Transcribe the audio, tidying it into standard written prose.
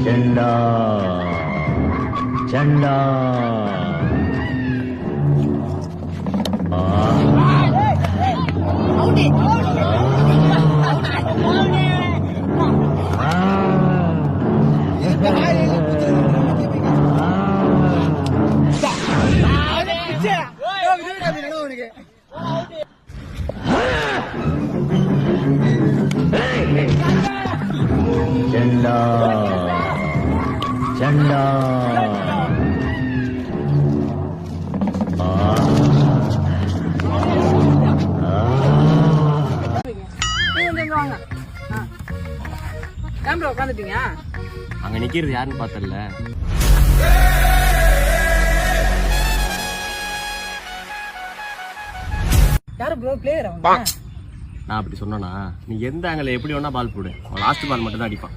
चंडा चंडा चंडा चंडा உட்காந்துட்டீங்க அங்க நிக்கிறது யாருன்னு பார்த்தல. யாரு ப்ரோ பிளேயர் அவங்க? நான் அப்படி சொன்னா நீ எந்த ஆங்கில எப்படி வேணா பால் போடு, லாஸ்ட் பால் மட்டும் தான் அடிப்பான்.